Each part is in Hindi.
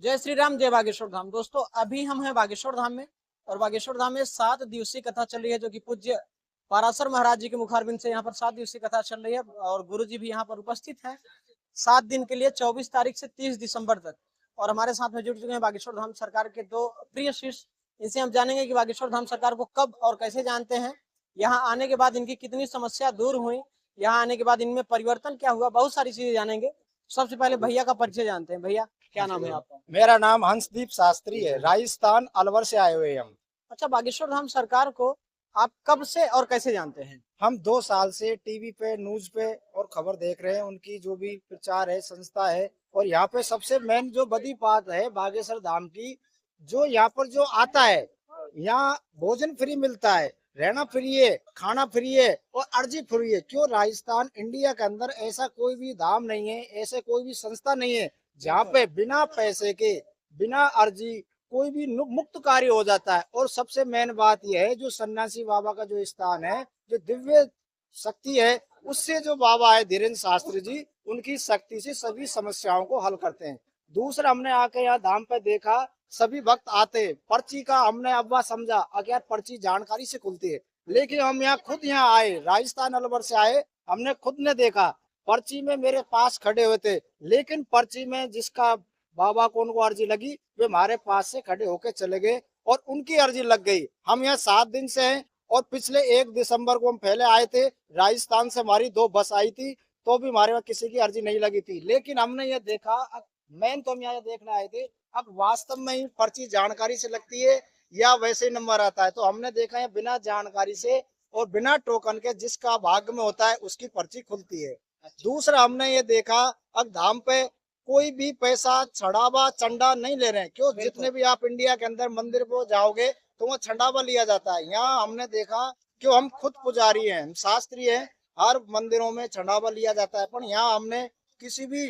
जय श्री राम, जय बागेश्वर धाम। दोस्तों, अभी हम हैं बागेश्वर धाम में और बागेश्वर धाम में 7 दिवसीय कथा चल रही है, जो कि पूज्य पाराशर महाराज जी के मुखारबिंद से यहाँ पर 7 दिवसीय कथा चल रही है और गुरु जी भी यहाँ पर उपस्थित हैं 7 दिन के लिए, 24 तारीख से 30 दिसंबर तक। और हमारे साथ में जुड़ चुके हैं बागेश्वर धाम सरकार के 2 प्रिय शिष्य। इनसे हम जानेंगे कि बागेश्वर धाम सरकार को कब और कैसे जानते हैं, यहाँ आने के बाद इनकी कितनी समस्या दूर हुई, यहाँ आने के बाद इनमें परिवर्तन क्या हुआ, बहुत सारी चीजें जानेंगे। सबसे पहले भैया का परिचय जानते हैं। भैया, क्या नाम है आपका? मेरा नाम हंसदीप शास्त्री है। राजस्थान अलवर से आए हुए हम। अच्छा, बागेश्वर धाम सरकार को आप कब से और कैसे जानते हैं? हम 2 साल से टीवी पे, न्यूज पे और खबर देख रहे हैं, उनकी जो भी प्रचार है, संस्था है। और यहाँ पे सबसे मेन जो बड़ी बात है बागेश्वर धाम की, जो यहाँ पर जो आता है, यहाँ भोजन फ्री मिलता है, रहना फ्री है, खाना फ्री है और अर्जी फ्री है। क्यों राजस्थान इंडिया के अंदर ऐसा कोई भी धाम नहीं है, ऐसे कोई भी संस्था नहीं है जहाँ पे बिना पैसे के, बिना अर्जी कोई भी मुक्त कार्य हो जाता है। और सबसे मेन बात यह है, जो सन्यासी बाबा का जो स्थान है, जो दिव्य शक्ति है, उससे जो बाबा है धीरेन्द्र शास्त्री जी, उनकी शक्ति से सभी समस्याओं को हल करते हैं। दूसरा, हमने आके यहाँ धाम पे देखा, सभी भक्त आते हैं, पर्ची का हमने अब्बा समझा, अगर पर्ची जानकारी से खुलती है, लेकिन हम यहाँ खुद यहाँ आए, राजस्थान अलवर से आए, हमने खुद ने देखा, पर्ची में मेरे पास खड़े हुए थे, लेकिन पर्ची में जिसका बाबा को उनको अर्जी लगी, वे हमारे पास से खड़े होके चले गए और उनकी अर्जी लग गई। हम यहाँ 7 दिन से हैं और पिछले 1 दिसंबर को हम पहले आए थे, राजस्थान से हमारी 2 बस आई थी, तो भी हमारे वहाँ किसी की अर्जी नहीं लगी थी। लेकिन हमने ये देखा, मेन तो हम यहाँ देखने आए थे, अब वास्तव में ही पर्ची जानकारी से लगती है या वैसे नंबर आता है। तो हमने देखा है बिना जानकारी से और बिना टोकन के जिसका भाग्य में होता है उसकी पर्ची खुलती है। दूसरा, हमने ये देखा, अब धाम पे कोई भी पैसा चढ़ावा चंदा नहीं ले रहे हैं। क्यों, जितने भी आप इंडिया के अंदर मंदिर को जाओगे तो वहाँ चंदावा लिया जाता है। यहाँ हमने देखा, क्यों हम खुद पुजारी हैं, हम शास्त्री हैं, हर मंदिरों में चंदावा लिया जाता है, पर यहाँ हमने किसी भी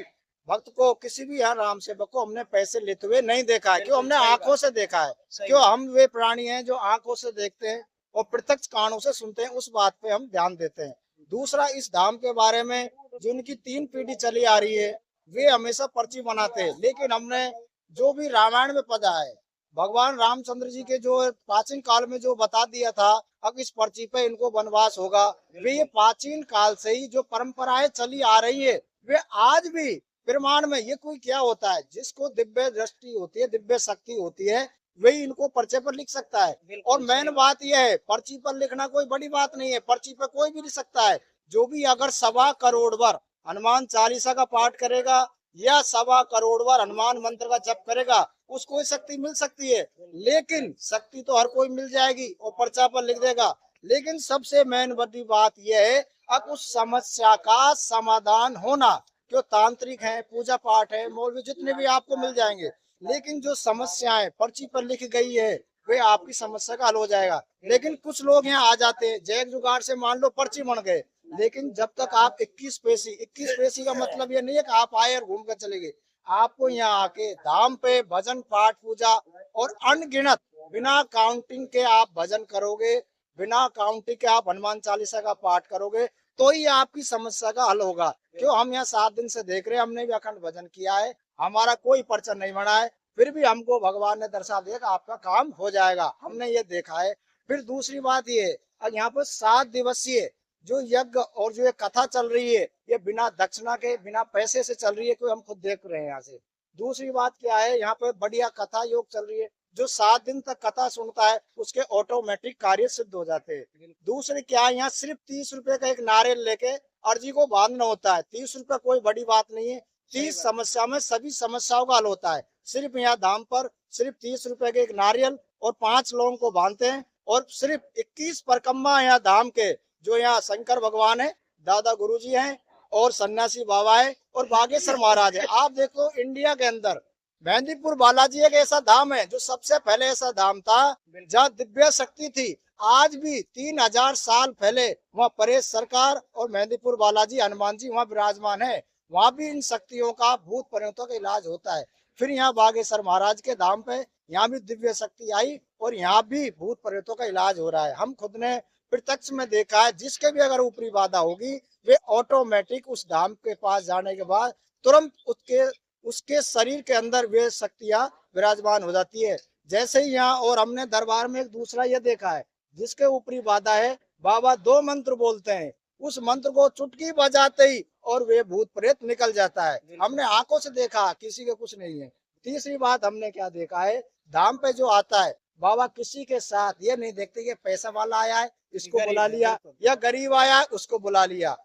भक्त को, किसी भी यहाँ राम सेवक को हमने पैसे लेते हुए नहीं देखा है। क्यों, हमने आंखों से देखा है। क्यों, हम वे प्राणी हैं जो आंखों से देखते हैं और प्रत्यक्ष कानों से सुनते हैं, उस बात पे हम ध्यान देते हैं। दूसरा, इस धाम के बारे में जो उनकी 3 पीढ़ी चली आ रही है, वे हमेशा पर्ची बनाते हैं। लेकिन हमने जो भी रामायण में पढ़ा है, भगवान रामचंद्र जी के जो प्राचीन काल में जो बता दिया था, अब इस पर्ची पे इनको वनवास होगा, वे ये प्राचीन काल से ही जो परंपराएं चली आ रही है, वे आज भी प्रमाण में। ये कोई क्या होता है, जिसको दिव्य दृष्टि होती है, दिव्य शक्ति होती है, वही इनको पर्चे पर लिख सकता है। और मेन बात यह है, पर्ची पर लिखना कोई बड़ी बात नहीं है, पर्ची पर कोई भी लिख सकता है। जो भी अगर 1.25 करोड़ बार हनुमान चालीसा का पाठ करेगा या 1.25 करोड़ बार हनुमान मंत्र का जप करेगा, उसको शक्ति मिल सकती है। लेकिन शक्ति तो हर कोई मिल जाएगी और पर्चा पर लिख देगा, लेकिन सबसे मेन बड़ी बात यह है, अब उस समस्या का समाधान होना। जो तांत्रिक है, पूजा पाठ है, मौलवी जितने भी आपको मिल जाएंगे, लेकिन जो समस्याएं पर्ची पर लिख गई है, वे आपकी समस्या का हल हो जाएगा। लेकिन कुछ लोग यहाँ आ जाते हैं, जैक जुगाड़ से मान लो पर्ची बन गए, लेकिन जब तक आप 21 पेशी का मतलब ये नहीं है कि आप आए और घूम कर चले गए। आपको यहाँ आके धाम पे भजन पाठ पूजा और अनगिनत बिना काउंटिंग के आप भजन करोगे, बिना काउंटिंग के आप हनुमान चालीसा का पाठ करोगे, तो ही आपकी समस्या का हल होगा। क्यों, हम यहाँ 7 दिन से देख रहे हैं, हमने भी अखंड भजन किया है, हमारा कोई पर्चा नहीं बना है, फिर भी हमको भगवान ने दर्शा दिया कि आपका काम हो जाएगा, हमने ये देखा है। फिर दूसरी बात ये, अब यहाँ पर 7 दिवसीय जो यज्ञ और जो ये कथा चल रही है, ये बिना दक्षिणा के, बिना पैसे से चल रही है, कोई हम खुद देख रहे हैं यहाँ से। दूसरी बात क्या है, यहाँ पर बढ़िया कथा योग चल रही है, जो 7 दिन तक कथा सुनता है उसके ऑटोमेटिक कार्य सिद्ध हो जाते हैं। दूसरे क्या है, यहाँ सिर्फ 30 रुपए का एक नारियल लेके अर्जी को बांधना होता है। 30 रुपए कोई बड़ी बात नहीं है, 30 समस्या में सभी समस्याओं का हल होता है। सिर्फ यहाँ धाम पर सिर्फ 30 रुपए के एक नारियल और 5 लोगों को बांधते हैं, और सिर्फ 21 परिक्रमा यहाँ धाम के, जो यहाँ शंकर भगवान है, दादा गुरु जी हैं और सन्यासी बाबा है और बागेश्वर महाराज है। आप देखो, इंडिया के अंदर मेहंदीपुर बालाजी एक ऐसा धाम है जो सबसे पहले ऐसा धाम था जहाँ दिव्य शक्ति थी। आज भी 3000 साल पहले वहाँ परेश सरकार और मेहंदीपुर बालाजी हनुमान जी वहाँ विराजमान है। वहाँ भी इन शक्तियों का, भूत प्रेतों का इलाज होता है। फिर यहाँ बागेश्वर महाराज के धाम पे यहाँ भी दिव्य शक्ति आई और यहाँ भी भूत प्रेतों का इलाज हो रहा है। हम खुद ने प्रत्यक्ष में देखा है, जिसके भी अगर ऊपरी बाधा होगी, वे ऑटोमेटिक उस धाम के पास जाने के बाद तुरंत उसके उसके शरीर के अंदर वे शक्तियां विराजमान हो जाती है। जैसे ही यहाँ और हमने दरबार में एक दूसरा ये देखा है, जिसके ऊपरी बाधा है, बाबा 2 मंत्र बोलते हैं, उस मंत्र को चुटकी बजाते ही और वे भूत प्रेत निकल जाता है। हमने आंखों से देखा, किसी के कुछ नहीं है। तीसरी बात हमने क्या देखा है, धाम पे जो आता है बाबा किसी के साथ ये नहीं देखते कि पैसा वाला आया है इसको बुला लिया, या गरीब आया है उसको बुला लिया।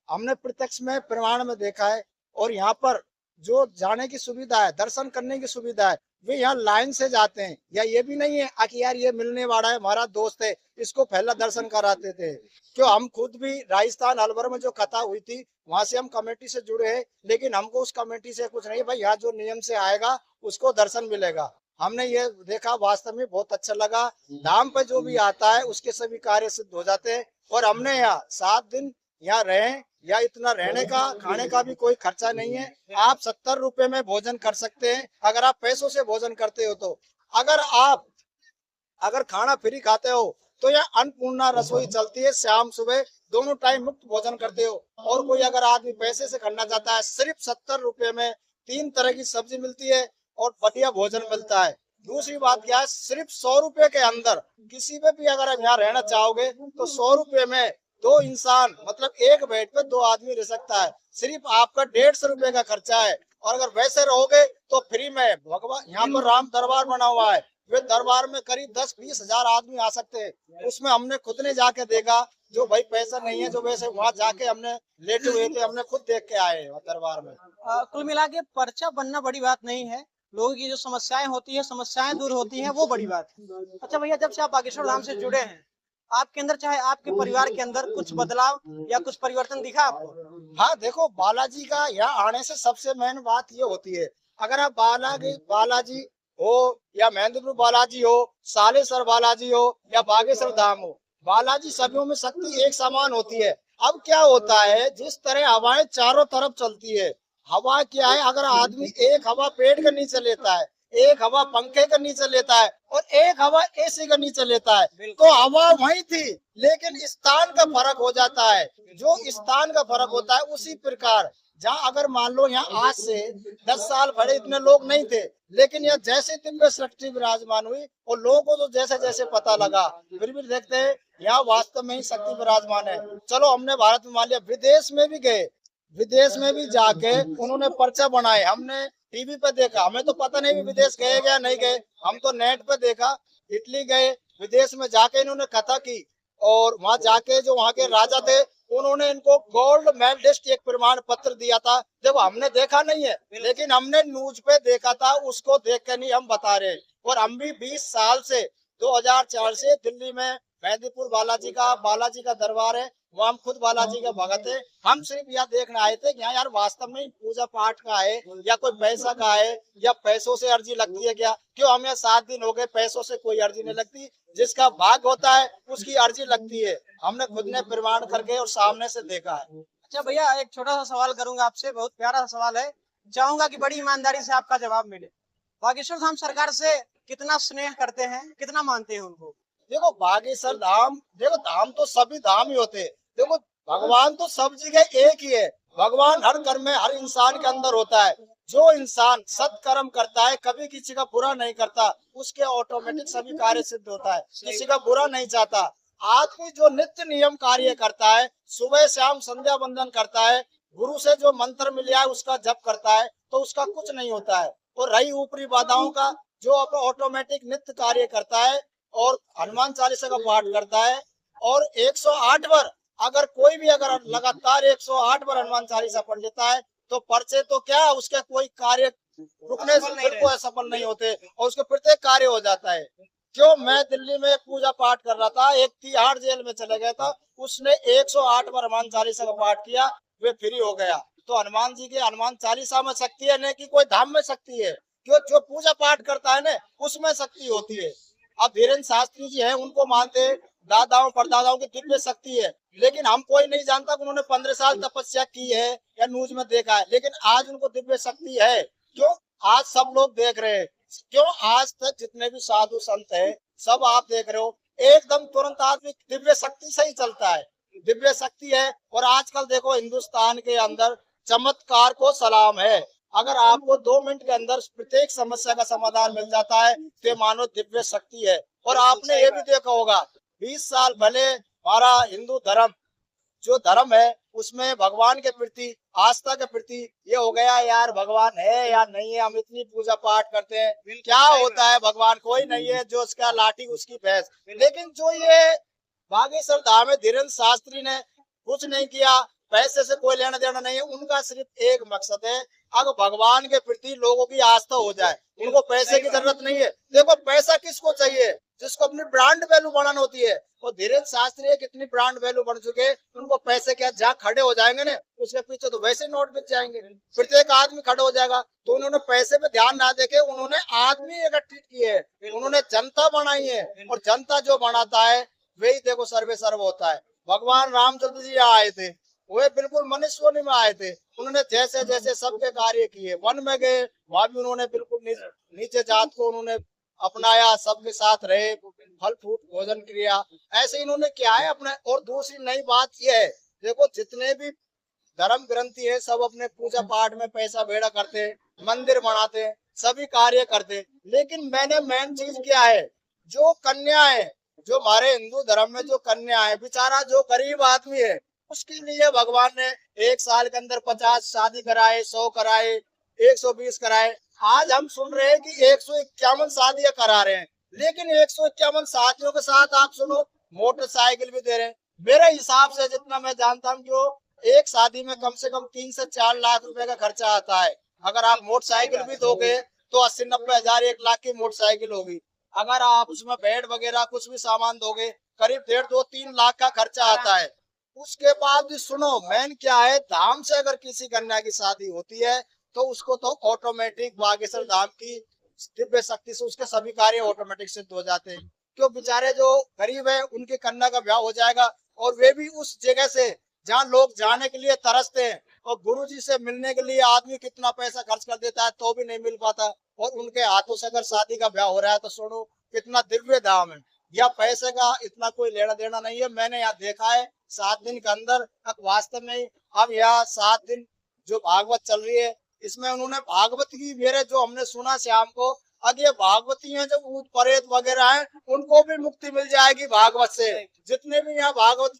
हमने प्रत्यक्ष में प्रमाण में देखा है। और यहाँ पर जो जाने की सुविधा है, दर्शन करने की सुविधा है, वे यहाँ लाइन से जाते हैं। या ये भी नहीं है कि यार ये मिलने वाला है, हमारा दोस्त है, इसको पहला दर्शन कराते थे। क्यों, हम खुद भी राजस्थान अलवर में जो कथा हुई थी वहां से हम कमेटी से जुड़े हैं, लेकिन हमको उस कमेटी से कुछ नहीं, भाई यहाँ जो नियम से आएगा उसको दर्शन मिलेगा। हमने ये देखा, वास्तव में बहुत अच्छा लगा। धाम पे जो भी आता है उसके सभी कार्य सिद्ध हो जाते हैं। और हमने यहाँ 7 दिन यहाँ रहे, या इतना रहने का खाने का भी कोई खर्चा नहीं है। आप 70 रुपए में भोजन कर सकते हैं अगर आप पैसों से भोजन करते हो तो। अगर खाना फ्री खाते हो तो यहाँ अन्नपूर्णा रसोई चलती है, शाम सुबह दोनों टाइम मुफ्त भोजन करते हो। और कोई अगर आदमी पैसे से करना चाहता है, सिर्फ 70 रुपए में 3 तरह की सब्जी मिलती है और बढ़िया भोजन मिलता है। दूसरी बात क्या है, सिर्फ 100 रुपए के अंदर किसी पे भी अगर आप यहाँ रहना चाहोगे तो 100 रुपए में 2 इंसान, मतलब एक बेड पे 2 आदमी रह सकता है। सिर्फ आपका 150 रुपए का खर्चा है। और अगर वैसे रहोगे तो फ्री में, भगवान यहाँ पर राम दरबार बना हुआ है, वे दरबार में करीब 10-20 हजार आदमी आ सकते हैं। उसमें हमने खुद ने जाके देखा, जो भाई पैसा नहीं है, जो वैसे वहां जाके हमने लेटे हुए थे, हमने खुद देख के आए दरबार में। कुल मिला के पर्चा बनना बड़ी बात नहीं है, लोगों की जो समस्याएं होती है, समस्याएं दूर होती हैं, वो बड़ी बात है। अच्छा भैया, जब से आप बागेश्वर धाम से जुड़े हैं, आपके अंदर चाहे आपके परिवार के अंदर कुछ बदलाव या कुछ परिवर्तन दिखा आपको? हाँ देखो, बालाजी का यहाँ आने से सबसे मेन बात ये होती है, अगर आप बालाजी हो या महेंद्रपुर बालाजी हो, सालेसर बालाजी हो या बागेश्वर धाम हो, बालाजी सभी में शक्ति एक समान होती है। अब क्या होता है, जिस तरह हवाएं चारों तरफ चलती है, हवा क्या है, अगर आदमी एक हवा पेड़ के नीचे लेता है, एक हवा पंखे के नीचे लेता है और एक हवा एसी के नीचे लेता है, तो हवा वही थी, लेकिन स्थान का फर्क हो जाता है। जो स्थान का फर्क होता है, उसी प्रकार जहाँ अगर मान लो यहाँ आज से 10 साल पहले इतने लोग नहीं थे, लेकिन यह जैसे दिव्य सृष्टि विराजमान हुई और लोगों को तो जैसे जैसे पता लगा, फिर भी देखते हैं यहाँ वास्तव में ही शक्ति विराजमान है। चलो, हमने भारत में मान लिया, विदेश में भी गए, विदेश में भी जाके उन्होंने पर्चा बनाए, हमने टीवी पे देखा, हमें तो पता नहीं विदेश गए या नहीं गए, हम तो नेट पे देखा। इटली गए, विदेश में जाके इन्होंने कथा की, और वहां जाके जो वहां के राजा थे उन्होंने इनको गोल्ड मेडलिस्ट एक प्रमाण पत्र दिया था। देखो, हमने देखा नहीं है, लेकिन हमने न्यूज पे देखा था, उसको देख के नहीं हम बता रहे। और हम भी 20 साल से 2004 से दिल्ली में मेहंदीपुर बालाजी का दरबार है, वो हम खुद बालाजी का भगत है। हम सिर्फ यहाँ देखने आए थे कि यहाँ यार वास्तव में पूजा पाठ का है या कोई पैसा का है, या पैसों से अर्जी लगती है क्या? क्यों, हम यहाँ 7 दिन हो गए, पैसों से कोई अर्जी नहीं लगती, जिसका भाग होता है उसकी अर्जी लगती है। हमने खुद ने प्रमाण करके और सामने से देखा है। अच्छा भैया, एक छोटा सा सवाल करूंगा आपसे, बहुत प्यारा सा सवाल है, चाहूंगा कि बड़ी ईमानदारी से आपका जवाब मिले। बागेश्वर धाम सरकार से कितना स्नेह करते हैं, कितना मानते हैं उनको? देखो, बागेश्वर धाम, देखो धाम तो सभी धाम ही होते हैं। देखो, भगवान तो सब जगह एक ही है। भगवान हर घर में, हर इंसान के अंदर होता है। जो इंसान सत्कर्म करता है, कभी किसी का बुरा नहीं करता, उसके ऑटोमेटिक सभी कार्य सिद्ध होता है, किसी का बुरा नहीं चाहता। आदमी जो नित्य नियम कार्य करता है, सुबह शाम संध्या वंदन करता है, गुरु से जो मंत्र मिला है उसका जप करता है, तो उसका कुछ नहीं होता है। और रही ऊपरी बाधाओं का, जो अपना ऑटोमेटिक नित्य कार्य करता है और हनुमान चालीसा का पाठ करता है, और 108 बार अगर कोई भी अगर लगातार 108 बार हनुमान चालीसा पढ़ लेता है, तो पर्चे तो क्या, उसके कोई कार्य रुकने से बिल्कुल सफल नहीं होते और उसके प्रत्येक कार्य हो जाता है। क्यों, मैं दिल्ली में पूजा पाठ कर रहा था, एक तिहाड़ जेल में चले गया था, उसने 108 बार हनुमान चालीसा का पाठ किया, वे फ्री हो गया। तो हनुमान जी के हनुमान चालीसा में शक्ति है, नहीं कि कोई धाम में शक्ति है। क्यों, जो पूजा पाठ करता है ना, उसमें शक्ति होती है। अब धीरेन्द्र शास्त्री जी हैं, उनको मानते, दादाओं परदादाओं की दिव्य शक्ति है, लेकिन हम कोई नहीं जानता कि उन्होंने 15 साल तपस्या की है या न्यूज में देखा है, लेकिन आज उनको दिव्य शक्ति है। क्यों, आज सब लोग देख रहे हैं। क्यों, आज तक जितने भी साधु संत है, सब आप देख रहे हो, एकदम तुरंत आदमी दिव्य शक्ति से ही चलता है, दिव्य शक्ति है। और आजकल देखो, हिंदुस्तान के अंदर चमत्कार को सलाम है। अगर आपको 2 मिनट के अंदर प्रत्येक समस्या का समाधान मिल जाता है तो ये मानो दिव्य शक्ति है। और आपने ये भी देखा होगा 20 साल पहले हमारा हिंदू धर्म जो धर्म है उसमें भगवान के प्रति आस्था के प्रति ये हो गया यार भगवान है या नहीं है, हम इतनी पूजा पाठ करते हैं, क्या होता है भगवान कोई नहीं है, जो उसका लाठी उसकी भैंस। लेकिन जो ये बागेश्वर धाम में धीरेन्द्र शास्त्री ने कुछ नहीं किया, पैसे से कोई लेना देना नहीं है, उनका सिर्फ एक मकसद है अगर भगवान के प्रति लोगों की आस्था हो जाए, उनको पैसे की जरूरत नहीं है। देखो पैसा किसको चाहिए, जिसको अपनी ब्रांड वैल्यू बढ़ानी होती है। और धीरेन्द्र शास्त्री कितनी ब्रांड वैल्यू बढ़ चुके, उनको पैसे क्या जहाँ खड़े हो जाएंगे ना उसके पीछे तो वैसे नोट बिक जाएंगे, प्रत्येक आदमी खड़े हो जाएगा। तो उन्होंने पैसे पे ध्यान ना देके उन्होंने आदमी एकत्रित किए, उन्होंने जनता बनाई है। और जनता जो बनाता है वही देखो सर्वे सर्व होता है। भगवान रामचंद्र जी आए थे, वे बिल्कुल मनुष्य योनि में आए थे, उन्होंने जैसे जैसे सबके कार्य किए, वन में गए वहां भी उन्होंने बिल्कुल नीचे जात को उन्होंने अपनाया, सबके साथ रहे, फल फ्रूट भोजन किया, ऐसे इन्होंने किया है अपने। और दूसरी नई बात यह है, देखो जितने भी धर्म ग्रंथी है सब अपने पूजा पाठ में पैसा भेड़ा करते हैं, मंदिर बनाते हैं, सभी कार्य करते हैं। लेकिन मैंने मेन चीज क्या है, जो कन्या है, जो हमारे हिंदू धर्म में जो कन्या है, बेचारा जो गरीब आदमी है, उसके लिए भगवान ने 1 साल के अंदर 50 शादी कराए, 100 कराए, 120 कराए। आज हम सुन रहे हैं कि 151 शादियां करा रहे हैं, लेकिन 151 शादियों के साथ आप सुनो मोटरसाइकिल भी दे रहे हैं। मेरे हिसाब से जितना मैं जानता हूँ कि एक शादी में कम से कम 3 से 4 लाख रुपए का खर्चा आता है। अगर आप मोटरसाइकिल भी दोगे तो 80-90 हजार 1 लाख की मोटरसाइकिल होगी। अगर आप उसमें बेड वगैरह कुछ भी सामान दोगे करीब 1.5-2-3 लाख का खर्चा आता है। उसके बाद भी सुनो मेन क्या है, धाम से अगर किसी कन्या की शादी होती है तो उसको तो ऑटोमेटिक बागेश्वर धाम की दिव्य शक्ति से उसके सभी कार्य ऑटोमेटिक सिद्ध हो जाते हैं। क्यों, बेचारे जो गरीब है उनके कन्या का ब्याह हो जाएगा, और वे भी उस जगह से जहाँ लोग जाने के लिए तरसते हैं। और गुरुजी से मिलने के लिए आदमी कितना पैसा खर्च कर देता है तो भी नहीं मिल पाता, और उनके हाथों से अगर शादी का ब्याह हो रहा है तो सुनो कितना दिव्य धाम है। या पैसे का इतना कोई लेना देना नहीं है। मैंने यहाँ देखा है 7 दिन के अंदर, अब वास्तव में अब यहाँ 7 दिन जो भागवत चल रही है इसमें उन्होंने भागवत की मेरे जो हमने सुना शाम को, अब ये भागवती हैं जो भूत प्रेत वगैरह हैं उनको भी मुक्ति मिल जाएगी भागवत से। जितने भी यहाँ भागवत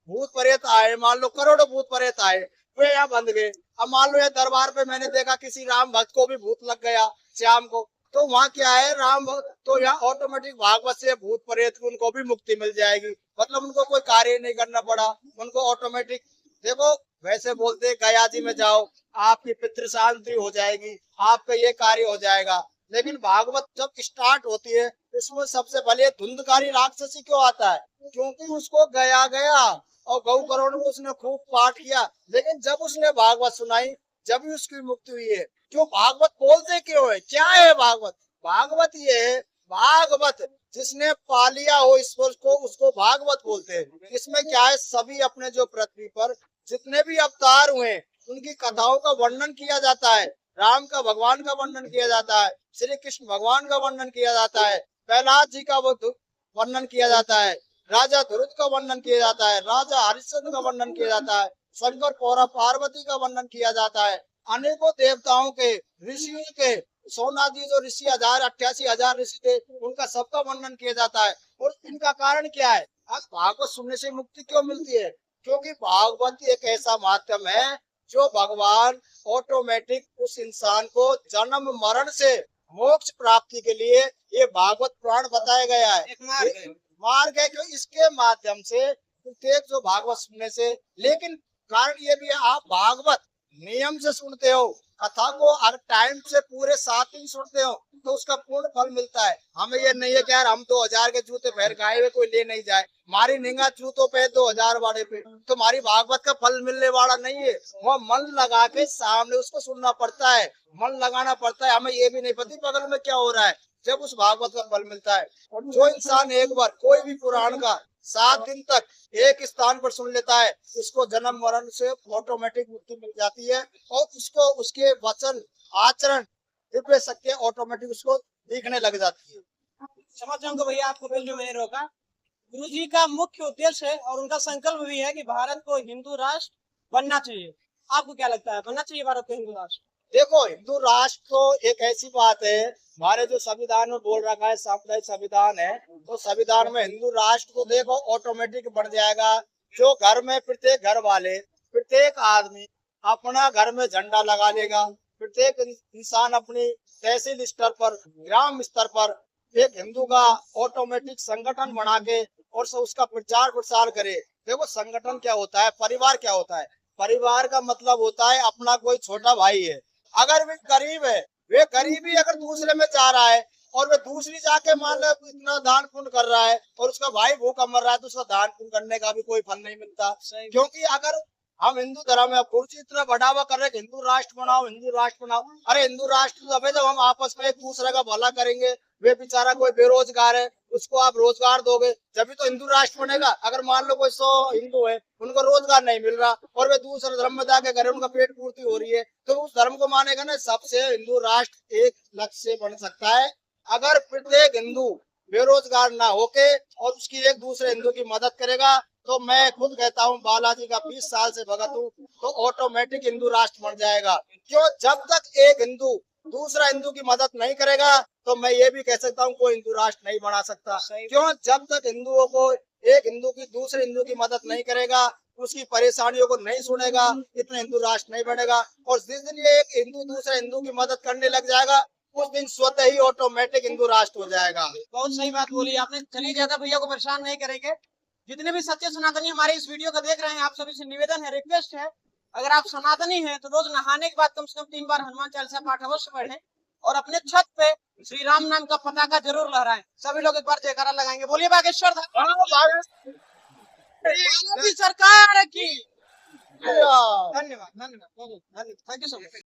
भूत प्रेत आए, मान लो करोड़ों भूत प्रेत आए, वे यहाँ बंध गए। अब मान लो ये दरबार पे मैंने देखा किसी राम भक्त को भी भूत लग गया शाम को, तो वहाँ क्या है राम भक्त, तो यहाँ ऑटोमेटिक भागवत से भूत प्रेत को उनको भी मुक्ति मिल जाएगी। मतलब उनको कोई कार्य नहीं करना पड़ा, उनको ऑटोमेटिक। देखो वैसे बोलते गया जी में जाओ आपकी पितृ शांति हो जाएगी, आपका ये कार्य हो जाएगा, लेकिन भागवत जब स्टार्ट होती है इसमें सबसे पहले धुंधकारी राक्षसी क्यों आता है, क्योंकि उसको गया गया और गौ करोड़ में उसने खूब पाठ किया, लेकिन जब उसने भागवत सुनाई जब भी उसकी मुक्ति हुई है। क्यों, भागवत बोलते क्यों है, क्या है भागवत? भागवत ये है, भागवत जिसने पा लिया हो ईश्वर को उसको भागवत बोलते हैं। इसमें क्या है, सभी अपने जो पृथ्वी पर जितने भी अवतार हुए उनकी कथाओं का वर्णन किया जाता है। राम का भगवान का वर्णन किया जाता है, श्री कृष्ण भगवान का वर्णन किया जाता है, प्रहलाद जी का वर्णन किया जाता है, राजा ध्रुव का वर्णन किया जाता है, राजा हरिश्चंद्र का वर्णन किया जाता है, शंकर पौरा पार्वती का वर्णन किया जाता है, अनेकों देवताओं के ऋषियों के सोनादी जो ऋषि 88,000 ऋषि थे उनका सबका वर्णन किया जाता है। और इनका कारण क्या है, आज भागवत सुनने से मुक्ति क्यों मिलती है? क्योंकि भागवत एक ऐसा माध्यम है जो भगवान ऑटोमेटिक उस इंसान को जन्म मरण से मोक्ष प्राप्ति के लिए ये भागवत पुराण बताया गया है, एक मार्ग है। क्यों, इसके माध्यम से प्रत्येक जो भागवत सुनने से, लेकिन कारण ये भी है आप भागवत नियम से सुनते हो, कथा को हर टाइम से पूरे 7 दिन सुनते हो तो उसका पूर्ण फल मिलता है। हमें ये नहीं है कि यार हम 2000 के जूते पहन के आए हुए कोई ले नहीं जाए, हमारी निगाह जूतों पे 2000 वाले पे, तो हमारी भागवत का फल मिलने वाला नहीं है। वो मन लगा के सामने उसको सुनना पड़ता है, मन लगाना पड़ता है। हमें ये भी नहीं पता बगल में क्या हो रहा है, जब उस भागवत का फल मिलता है। और जो इंसान एक बार कोई भी पुराण का 7 दिन तक एक स्थान पर सुन लेता है उसको जन्म मरण से ऑटोमेटिक मुक्ति मिल जाती है, और उसको उसके वचन आचरण दिव्य शक्ति ऑटोमेटिक उसको दिखने लग जाती है। समझ जाऊंगा भैया, आपको बिल जो मैंने रोका, गुरु जी का मुख्य उद्देश्य है और उनका संकल्प भी है कि भारत को हिंदू राष्ट्र बनना चाहिए। आपको क्या लगता है, बनना चाहिए भारत को हिंदू राष्ट्र? देखो हिंदू राष्ट्र तो एक ऐसी बात है, हमारे जो संविधान में बोल रखा है, सामुदायिक संविधान है, तो संविधान में हिंदू राष्ट्र को देखो ऑटोमेटिक बन जाएगा। जो घर में प्रत्येक घर वाले, प्रत्येक आदमी अपना घर में झंडा लगा लेगा, प्रत्येक इंसान अपनी तहसील स्तर पर, ग्राम स्तर पर एक हिंदू का ऑटोमेटिक संगठन बना के और उसका प्रचार प्रसार करे। देखो संगठन क्या होता है, परिवार क्या होता है, परिवार का मतलब होता है अपना कोई छोटा भाई है, अगर वे गरीब है, वे गरीबी अगर दूसरे में जा रहा है और वे दूसरी जाके मान लो इतना दान पुण्य कर रहा है और उसका भाई भूखा मर रहा है, तो उसका दान पुण्य करने का भी कोई फल नहीं मिलता। क्योंकि अगर हम हिंदू धर्म में पूरी इतना बढ़ावा कर रहे हैं, हिंदू राष्ट्र बनाओ, हिंदू राष्ट्र बनाओ। अरे हिंदू राष्ट्र तब है जब हम आपस में एक दूसरे का भला करेंगे। वे बेचारा कोई बेरोजगार है, उसको आप रोजगार दोगे, जब भी तो हिंदू राष्ट्र बनेगा। अगर मान लो कोई 100 हिंदू है, उनको रोजगार नहीं मिल रहा और वे दूसरे धर्म में जाके करे, उनका पेट पूर्ति हो रही है, तो उस धर्म को मानेगा ना। सबसे हिंदू राष्ट्र एक लक्ष्य बन सकता है अगर प्रत्येक हिंदू बेरोजगार ना होके और उसकी एक दूसरे हिंदू की मदद करेगा। तो मैं खुद कहता हूँ, बालाजी का 20 साल से भगत हूँ, तो ऑटोमेटिक हिंदू राष्ट्र बन जाएगा। क्यों? जब तक एक हिंदू दूसरा हिंदू की मदद नहीं करेगा, तो मैं ये भी कह सकता हूँ कोई हिंदू राष्ट्र नहीं बना सकता। क्यों? जब तक हिंदुओं को एक हिंदू की दूसरे हिंदू की मदद नहीं करेगा, उसकी परेशानियों को नहीं सुनेगा, इतना हिंदू राष्ट्र नहीं बनेगा। और जिस दिन ये एक हिंदू दूसरे हिंदू की मदद करने लग जाएगा, उस दिन स्वतः ही ऑटोमेटिक हिंदू राष्ट्र हो जाएगा। बहुत सही बात बोली आपने। चलिए ज्यादा भैया को परेशान नहीं करेंगे। जितने भी सच्चे सनातनी हमारे इस वीडियो को देख रहे हैं, आप सभी से निवेदन है, रिक्वेस्ट है, अगर आप सनातनी हैं तो रोज नहाने के बाद कम से कम 3 बार हनुमान चालीसा पाठ अवश्य पढ़ें और अपने छत पे श्री राम नाम का पताका जरूर लहराएं। सभी लोग एक बार जयकारा लगाएंगे। बोलिए बागेश्वर धाम की सरकार की। धन्यवाद, धन्यवाद, थैंक यू सो मच।